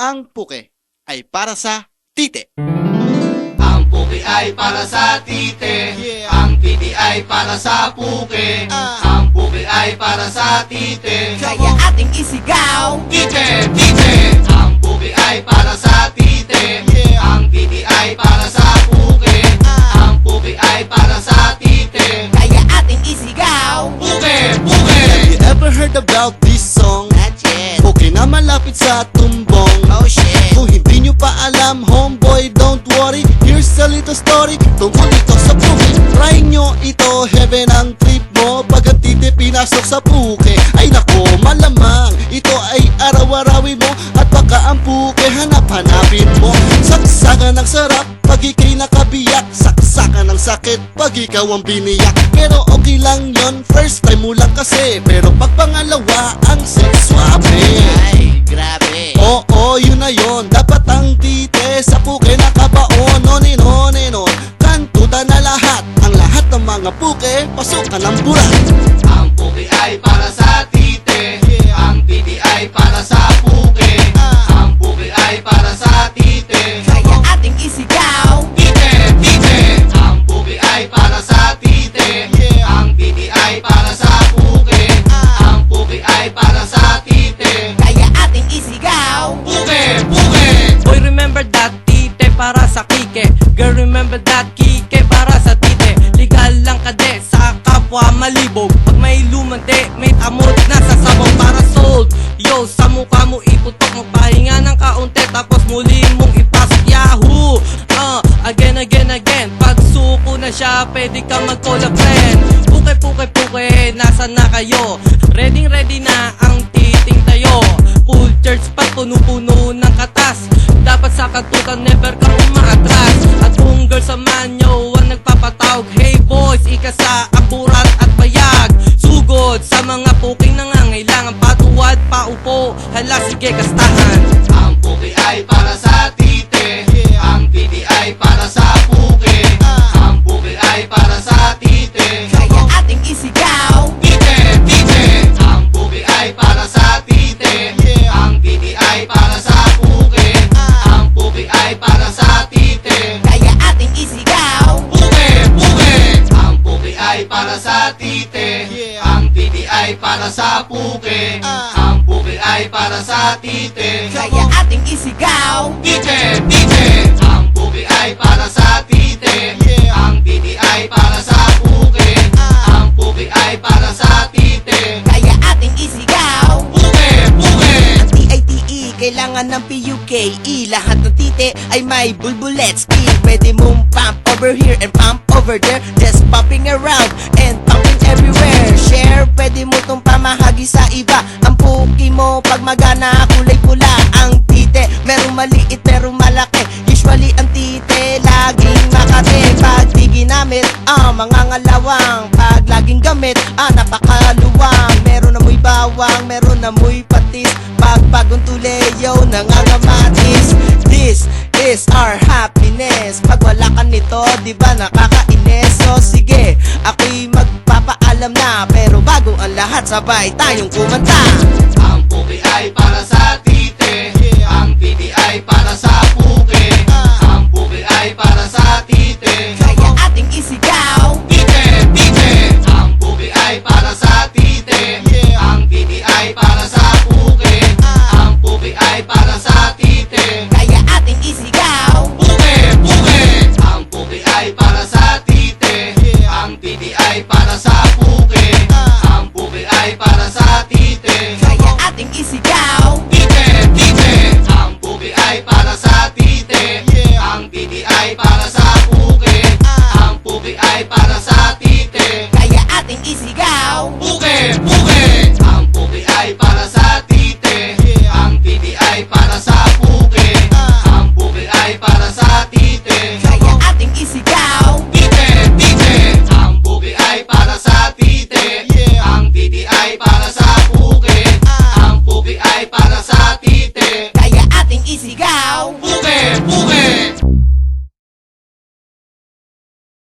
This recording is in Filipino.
Ang puke ay para sa tite. Ang puke ay para sa tite, ang titi ay para sa puke. Ang puke ay para sa tite, Kaya ating isigaw. tite, tite. Ang puke ay para sa tite, ang titi ay para sa puke. Ang puke ay para sa tite, Kaya ating isigaw. puke, puke. Have you ever heard about this song? Not yet. Puke na malapit sa tumbong. Oh shit. Kung hindi nyo pa alam, homeboy, don't worry. Here's a little story tungkol ito sa puke. Try nyo ito, heaven ang trip mo. Pag ang titi pinasok sa puke, ay nako, malamang ito ay araw-arawin mo. At baka ang puke hanap-hanapin mo. Saksakan ng sarap pag ikay nakabiyak. Saksakan ng sakit pag ikaw ang biniyak. Pero okay lang yon, first time mo lang kasi. Pero pag pangalawa, ang sex swabe. Ay, grabe. Oo, yun na yun. Dapat ang tite sa puke nakabaon. Nonin, kantutan na lahat. Ang lahat ng mga puke, pasukan ng burat. Ang puke ay para sa tite, ang titi ay para sa puke. Ang puke ay para sa tite, Kaya ating isigaw. tite, tite. Ang puke ay para sa tite, ang titi ay para sa puke. Ang puke ay para sa tite, Kaya ating isigaw. puke, puke. Boy, remember that tite para sa kike. Girl, remember that kike para sa tite. Legal lang kade sa kapwa malibog. Pag may lumante, may tamot na sa sabong para sold. Yo, sa mukha mo iputok, magpahinga ng kaunti, tapos muli mong ipasok Yahoo. Again. Pag suko na siya, pwede ka mag-collab friend. Puke, nasa na kayo? Ready na ang titing tayo. Full church pa, puno-puno ng katas. Dapat sa kantutan, never kang umaatras. At kung girls sa manyo ang nagpapatawag, hey boys, ika sa aburat at bayag. Sugod sa mga puking nangangailangan, patuwad, paupo, hala sige kastahan. Ang puke ay para sa tite, ang titi ay para sa puke. Ang puke ay para sa tite, Kaya ating isigaw. tite, tite. Ang puke ay para sa tite, ang titi ay para sa puke. Ang puke ay para sa tite, Kaya ating isigaw. puke, puke. Ang puke ay para sa tite, ang titi ay para sa puke. Ang puke ay para sa tite, Kaya ating isigaw. tite, tite. Ang puke ay para sa tite, ang titi ay para sa puke. Ang puke ay para sa tite, Kaya ating isigaw. puke, puke. Ang TITE, kailangan ng PUKE. Lahat ng tite ay may bulbulets. Pwede mong pump over here and pump over there. Just pumping around and pumping everywhere. Share, pwede mo tong pamahagi sa iba. Ang puki mo pag magana, kulay pula. Ang tite, merong maliit, merong malaki. Usually ang tite, laging makati. Pag di ginamit, mga ngalawang. Pag laging gamit, napakaluwang. Meron amoy bawang, meron amoy patis. Pag bagong tuleyo, nangangamatis. This is our happiness. Pag wala ka nito, di ba nakakainis? So sige, ako'y magpapaalam na. Pero bago ang lahat, sabay tayong kumanta. Ang puke ay para sa tite, ang titi ay para sa puke. Ang puke ay para sa tite, Kaya ating isigaw. tite, tite. Ang puke ay para sa tite, ang titi ay para sa puke. Ang puke ay para sa tite, Kaya ating isigaw. puke, puke. Ang puke ay para sa tite, ang titi ay para sa puke. Ang puke ay para sa tite, Kaya ating isigaw.